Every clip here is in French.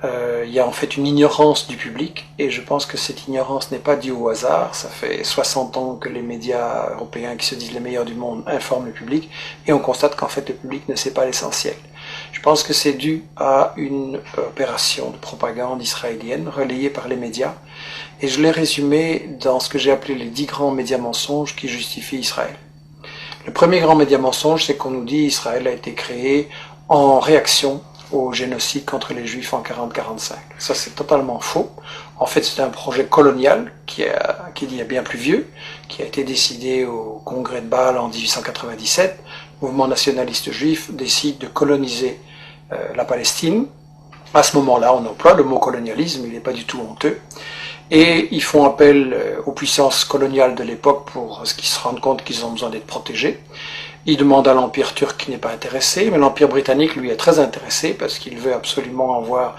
Il y a en fait une ignorance du public, et je pense que cette ignorance n'est pas due au hasard. Ça fait 60 ans que les médias européens, qui se disent les meilleurs du monde, informent le public, et on constate qu'en fait le public ne sait pas l'essentiel. Je pense que c'est dû à une opération de propagande israélienne relayée par les médias, et je l'ai résumé dans ce que j'ai appelé les 10 grands médias mensonges qui justifient Israël. Le premier grand média mensonge, c'est qu'on nous dit Israël a été créé en réaction au génocide contre les Juifs en 40-45. Ça, c'est totalement faux. En fait, c'est un projet colonial qui est bien plus vieux, qui a été décidé au congrès de Bâle en 1897. Le mouvement nationaliste juif décide de coloniser la Palestine. À ce moment-là, on emploie le mot colonialisme, il n'est pas du tout honteux. Et ils font appel aux puissances coloniales de l'époque pour qu'ils se rendent compte qu'ils ont besoin d'être protégés. Ils demandent à l'Empire turc qui n'est pas intéressé, mais l'Empire britannique, lui, est très intéressé parce qu'il veut absolument avoir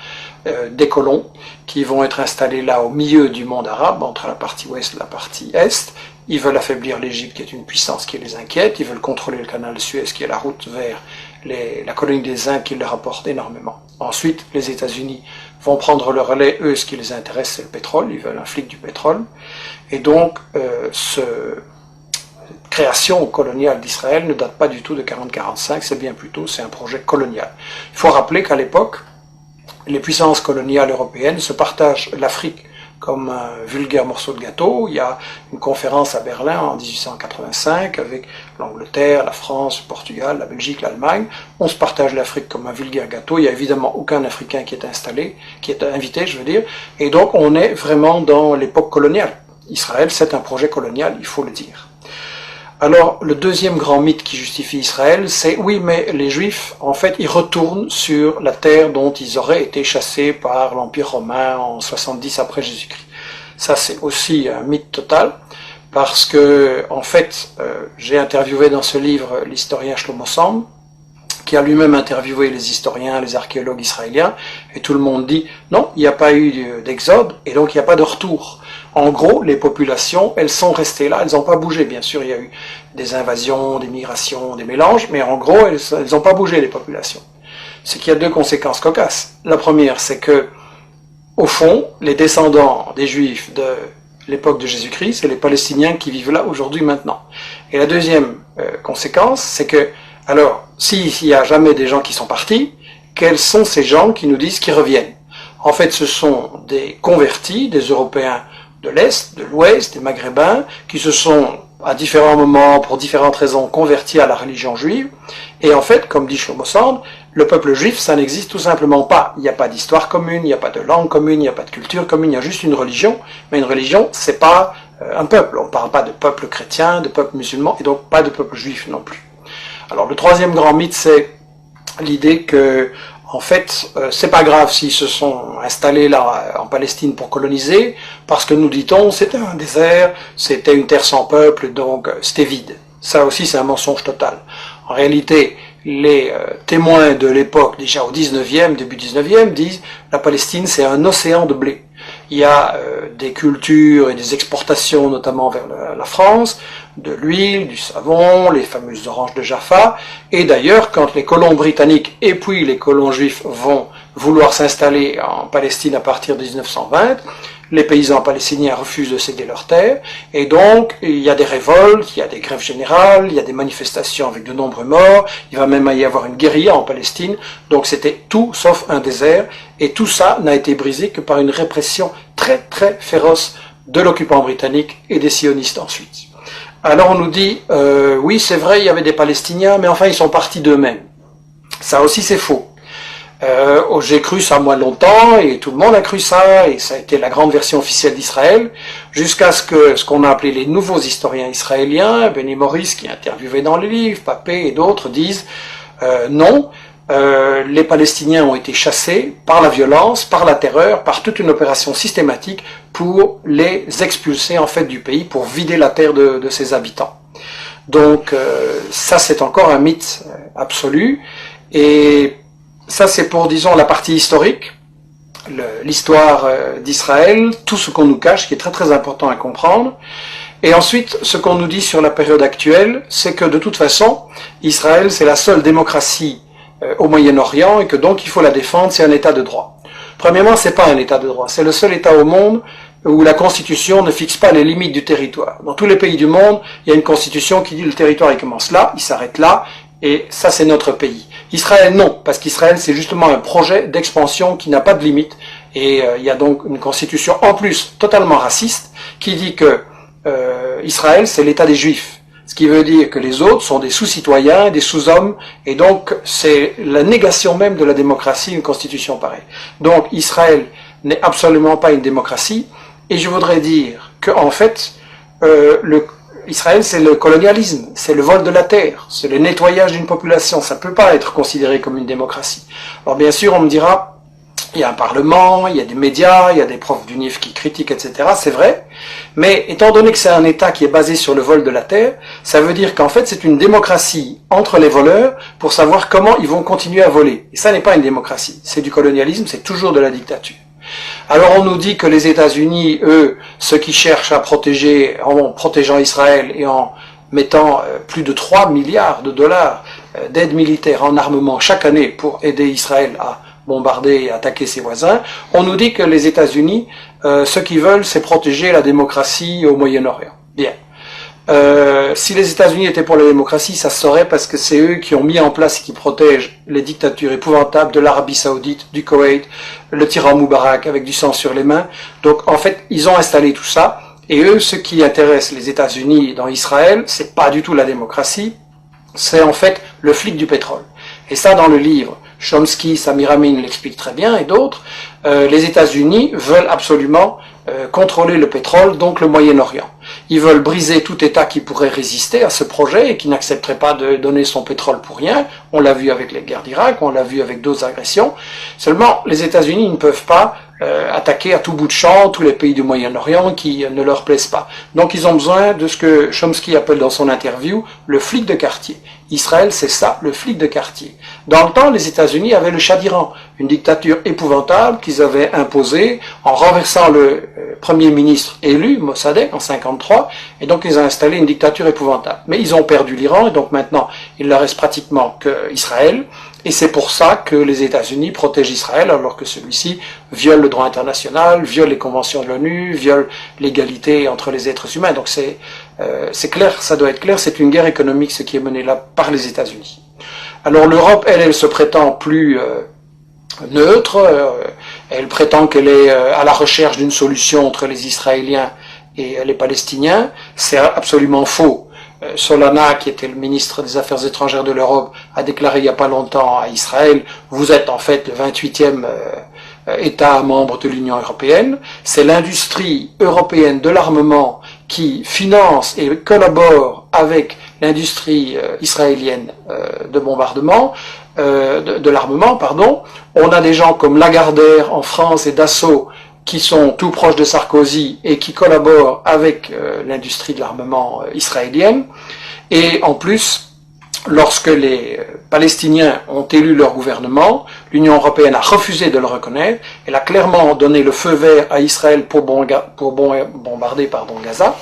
des colons qui vont être installés là au milieu du monde arabe, entre la partie ouest et la partie est. Ils veulent affaiblir l'Égypte, qui est une puissance qui les inquiète. Ils veulent contrôler le canal de Suez, qui est la route vers la colonie des Indes, qui leur apporte énormément. Ensuite, les États-Unis vont prendre le relais. Eux, ce qui les intéresse, c'est le pétrole. Ils veulent un flic du pétrole. Et donc, cette création coloniale d'Israël ne date pas du tout de 40-45, c'est bien plus tôt, c'est un projet colonial. Il faut rappeler qu'à l'époque, les puissances coloniales européennes se partagent l'Afrique comme un vulgaire morceau de gâteau. Il y a une conférence à Berlin en 1885 avec l'Angleterre, la France, le Portugal, la Belgique, l'Allemagne. On se partage l'Afrique comme un vulgaire gâteau. Il n'y a évidemment aucun Africain qui est installé, qui est invité, je veux dire. Et donc on est vraiment dans l'époque coloniale. Israël, c'est un projet colonial, il faut le dire. Alors, le deuxième grand mythe qui justifie Israël, c'est oui, mais les Juifs, en fait, ils retournent sur la terre dont ils auraient été chassés par l'Empire romain en 70 après Jésus-Christ. Ça, c'est aussi un mythe total, parce que, en fait, j'ai interviewé dans ce livre l'historien Shlomo Sand, qui a lui-même interviewé les historiens, les archéologues israéliens, et tout le monde dit non, il n'y a pas eu d'exode, et donc il n'y a pas de retour. En gros, les populations, elles sont restées là, elles n'ont pas bougé. Bien sûr, il y a eu des invasions, des migrations, des mélanges, mais en gros, elles n'ont pas bougé, les populations. C'est qu'il y a deux conséquences cocasses. La première, c'est que, au fond, les descendants des Juifs de l'époque de Jésus-Christ, c'est les Palestiniens qui vivent là aujourd'hui, maintenant. Et la deuxième conséquence, c'est que, alors, s'il n'y a jamais des gens qui sont partis, quels sont ces gens qui nous disent qu'ils reviennent? En fait, ce sont des convertis, des Européens de l'Est, de l'Ouest, des Maghrébins, qui se sont, à différents moments, pour différentes raisons, convertis à la religion juive. Et en fait, comme dit Shlomo Sand, le peuple juif, ça n'existe tout simplement pas. Il n'y a pas d'histoire commune, il n'y a pas de langue commune, il n'y a pas de culture commune, il y a juste une religion. Mais une religion, c'est pas un peuple. On ne parle pas de peuple chrétien, de peuple musulman, et donc pas de peuple juif non plus. Alors, le troisième grand mythe, c'est l'idée que, en fait, c'est pas grave s'ils se sont installés là en Palestine pour coloniser, parce que nous dit-on, c'était un désert, c'était une terre sans peuple, donc c'était vide. Ça aussi, c'est un mensonge total. En réalité, les témoins de l'époque, déjà au 19e, début 19e, disent la Palestine, c'est un océan de blé. Il y a des cultures et des exportations, notamment vers la France, de l'huile, du savon, les fameuses oranges de Jaffa. Et d'ailleurs, quand les colons britanniques et puis les colons juifs vont vouloir s'installer en Palestine à partir de 1920, les paysans palestiniens refusent de céder leurs terres, et donc il y a des révoltes, il y a des grèves générales, il y a des manifestations avec de nombreux morts, il va même y avoir une guérilla en Palestine, donc c'était tout sauf un désert, et tout ça n'a été brisé que par une répression très très féroce de l'occupant britannique et des sionistes ensuite. Alors on nous dit, oui c'est vrai, il y avait des Palestiniens, mais enfin ils sont partis d'eux-mêmes. Ça aussi c'est faux. J'ai cru ça moins longtemps, et tout le monde a cru ça, et ça a été la grande version officielle d'Israël, jusqu'à ce qu'on a appelé les nouveaux historiens israéliens, Benny Morris qui est interviewé dans les livres, Papé et d'autres disent non, les Palestiniens ont été chassés par la violence, par la terreur, par toute une opération systématique pour les expulser en fait du pays, pour vider la terre de ses habitants. Donc ça c'est encore un mythe absolu, et ça c'est pour, disons, la partie historique, l'histoire d'Israël, tout ce qu'on nous cache, qui est très très important à comprendre. Et ensuite, ce qu'on nous dit sur la période actuelle, c'est que de toute façon, Israël c'est la seule démocratie au Moyen-Orient, et que donc il faut la défendre, c'est un état de droit. Premièrement, c'est pas un État de droit. C'est le seul État au monde où la Constitution ne fixe pas les limites du territoire. Dans tous les pays du monde, il y a une Constitution qui dit le territoire il commence là, il s'arrête là, et ça c'est notre pays. Israël non, parce qu'Israël c'est justement un projet d'expansion qui n'a pas de limite, et il y a donc une Constitution en plus totalement raciste qui dit que Israël c'est l'État des Juifs. Ce qui veut dire que les autres sont des sous-citoyens, des sous-hommes, et donc c'est la négation même de la démocratie, une constitution pareille. Donc Israël n'est absolument pas une démocratie, et je voudrais dire que en fait, Israël c'est le colonialisme, c'est le vol de la terre, c'est le nettoyage d'une population, ça ne peut pas être considéré comme une démocratie. Alors bien sûr on me dira, il y a un parlement, il y a des médias, il y a des profs d'UNIF qui critiquent, etc. C'est vrai, mais étant donné que c'est un État qui est basé sur le vol de la terre, ça veut dire qu'en fait c'est une démocratie entre les voleurs pour savoir comment ils vont continuer à voler. Et ça n'est pas une démocratie, c'est du colonialisme, c'est toujours de la dictature. Alors on nous dit que les États-Unis, eux, ceux qui cherchent à protéger, en protégeant Israël et en mettant plus de 3 milliards de dollars d'aide militaire en armement chaque année pour aider Israël à bombarder et attaquer ses voisins, on nous dit que les États-Unis, ce qu'ils veulent, c'est protéger la démocratie au Moyen-Orient. Bien. Si les États-Unis étaient pour la démocratie, ça se saurait parce que c'est eux qui ont mis en place et qui protègent les dictatures épouvantables de l'Arabie Saoudite, du Koweït, le tyran Moubarak avec du sang sur les mains. Donc en fait, ils ont installé tout ça. Et eux, ce qui intéresse les États-Unis dans Israël, c'est pas du tout la démocratie, c'est en fait le flic du pétrole. Et ça, dans le livre, Chomsky, Samir Amin l'explique très bien, et d'autres, les États-Unis veulent absolument contrôler le pétrole, donc le Moyen-Orient. Ils veulent briser tout État qui pourrait résister à ce projet et qui n'accepterait pas de donner son pétrole pour rien. On l'a vu avec les guerres d'Irak, on l'a vu avec d'autres agressions. Seulement, les États-Unis ne peuvent pas attaquer à tout bout de champ tous les pays du Moyen-Orient qui ne leur plaisent pas. Donc ils ont besoin de ce que Chomsky appelle dans son interview le flic de quartier. Israël, c'est ça, le flic de quartier. Dans le temps, les États-Unis avaient le Shah d'Iran, une dictature épouvantable qu'ils avaient imposée en renversant le premier ministre élu, Mossadegh, en 53, et donc ils ont installé une dictature épouvantable. Mais ils ont perdu l'Iran, et donc maintenant, il ne leur reste pratiquement qu'Israël, et c'est pour ça que les États-Unis protègent Israël, alors que celui-ci viole le droit international, viole les conventions de l'ONU, viole l'égalité entre les êtres humains. Donc c'est clair, ça doit être clair, c'est une guerre économique ce qui est mené là par les États-Unis. Alors l'Europe, elle se prétend plus neutre, elle prétend qu'elle est à la recherche d'une solution entre les Israéliens et les Palestiniens. C'est absolument faux. Solana, qui était le ministre des Affaires étrangères de l'Europe, a déclaré il n'y a pas longtemps à Israël, vous êtes en fait le 28e État membre de l'Union européenne. C'est l'industrie européenne de l'armement qui finance et collabore avec l'industrie israélienne de bombardement, de l'armement, pardon. On a des gens comme Lagardère en France et Dassault qui sont tout proches de Sarkozy et qui collaborent avec l'industrie de l'armement israélienne. Et en plus, lorsque les Palestiniens ont élu leur gouvernement, l'Union européenne a refusé de le reconnaître. Elle a clairement donné le feu vert à Israël pour bombarder Gaza.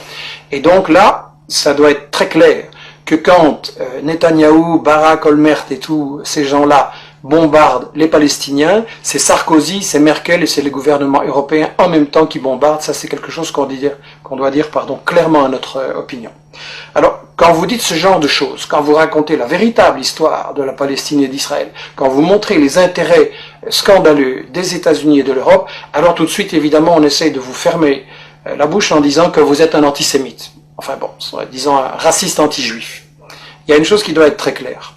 Et donc là, ça doit être très clair que quand Netanyahou, Barak, Olmert et tous ces gens-là bombardent les Palestiniens, c'est Sarkozy, c'est Merkel et c'est les gouvernements européens en même temps qui bombardent. Ça, c'est quelque chose qu'on doit dire clairement à notre opinion. Alors, quand vous dites ce genre de choses, quand vous racontez la véritable histoire de la Palestine et d'Israël, quand vous montrez les intérêts scandaleux des États-Unis et de l'Europe, alors tout de suite, évidemment, on essaye de vous fermer la bouche en disant que vous êtes un antisémite. Enfin bon, disons un raciste anti-juif. Il y a une chose qui doit être très claire.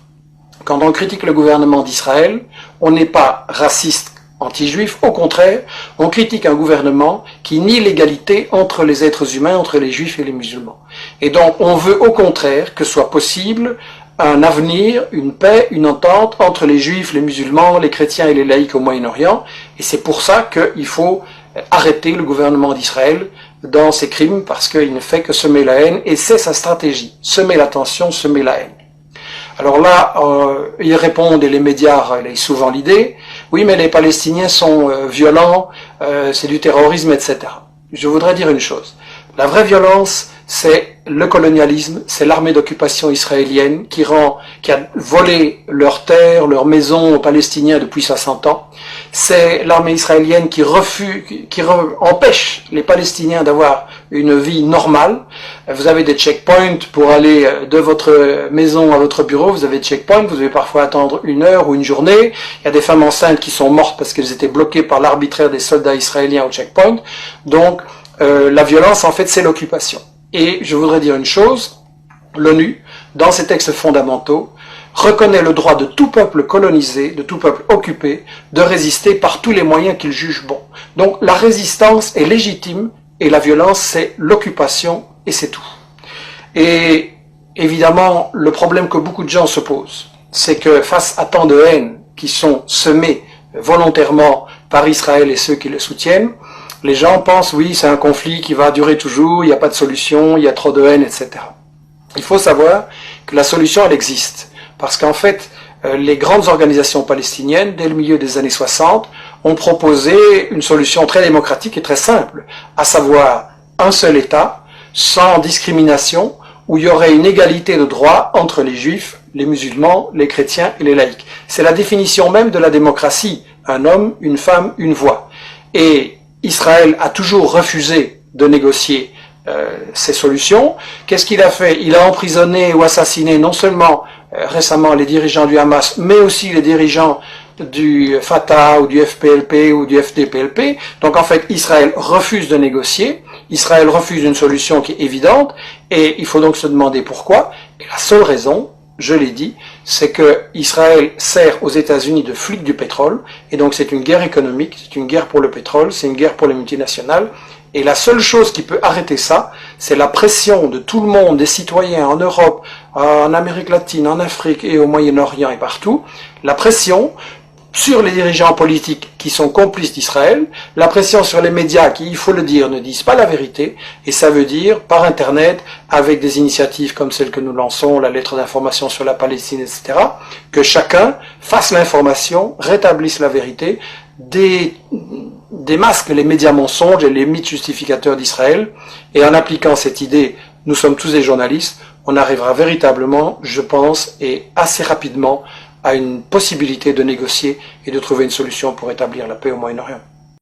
Quand on critique le gouvernement d'Israël, on n'est pas raciste anti-juif, au contraire, on critique un gouvernement qui nie l'égalité entre les êtres humains, entre les juifs et les musulmans. Et donc on veut au contraire que soit possible un avenir, une paix, une entente entre les juifs, les musulmans, les chrétiens et les laïcs au Moyen-Orient, et c'est pour ça qu'il faut arrêter le gouvernement d'Israël dans ses crimes, parce qu'il ne fait que semer la haine, et c'est sa stratégie, semer la tension, semer la haine. Alors là, ils répondent, et les médias relayent souvent l'idée, oui mais les Palestiniens sont violents, c'est du terrorisme, etc. Je voudrais dire une chose, la vraie violence, c'est le colonialisme, c'est l'armée d'occupation israélienne qui a volé leurs terres, leurs maisons aux Palestiniens depuis 60 ans. C'est l'armée israélienne qui empêche les Palestiniens d'avoir une vie normale. Vous avez des checkpoints pour aller de votre maison à votre bureau, vous avez des checkpoints, vous devez parfois attendre 1 heure ou une journée. Il y a des femmes enceintes qui sont mortes parce qu'elles étaient bloquées par l'arbitraire des soldats israéliens au checkpoint. Donc, la violence, en fait, c'est l'occupation. Et je voudrais dire une chose, l'ONU, dans ses textes fondamentaux, reconnaît le droit de tout peuple colonisé, de tout peuple occupé, de résister par tous les moyens qu'il juge bons. Donc la résistance est légitime et la violence c'est l'occupation et c'est tout. Et évidemment, le problème que beaucoup de gens se posent, c'est que face à tant de haine qui sont semées volontairement par Israël et ceux qui le soutiennent, les gens pensent, oui, c'est un conflit qui va durer toujours, il n'y a pas de solution, il y a trop de haine, etc. Il faut savoir que la solution, elle existe. Parce qu'en fait, les grandes organisations palestiniennes, dès le milieu des années 60, ont proposé une solution très démocratique et très simple, à savoir un seul État, sans discrimination, où il y aurait une égalité de droits entre les juifs, les musulmans, les chrétiens et les laïcs. C'est la définition même de la démocratie, un homme, une femme, une voix. Et Israël a toujours refusé de négocier ces solutions. Qu'est-ce qu'il a fait? Il a emprisonné ou assassiné non seulement récemment les dirigeants du Hamas, mais aussi les dirigeants du Fatah ou du FPLP ou du FDPLP. Donc en fait, Israël refuse de négocier, Israël refuse une solution qui est évidente, et il faut donc se demander pourquoi. Et la seule raison, je l'ai dit, c'est que Israël sert aux États-Unis de flic du pétrole, et donc c'est une guerre économique, c'est une guerre pour le pétrole, c'est une guerre pour les multinationales, et la seule chose qui peut arrêter ça, c'est la pression de tout le monde, des citoyens en Europe, en Amérique latine, en Afrique et au Moyen-Orient et partout, la pression sur les dirigeants politiques qui sont complices d'Israël, la pression sur les médias qui, il faut le dire, ne disent pas la vérité, et ça veut dire par Internet, avec des initiatives comme celle que nous lançons, la lettre d'information sur la Palestine, etc., que chacun fasse l'information, rétablisse la vérité, démasque les médias mensonges et les mythes justificateurs d'Israël, et en appliquant cette idée, nous sommes tous des journalistes, on arrivera véritablement, je pense, et assez rapidement, à une possibilité de négocier et de trouver une solution pour établir la paix au Moyen-Orient.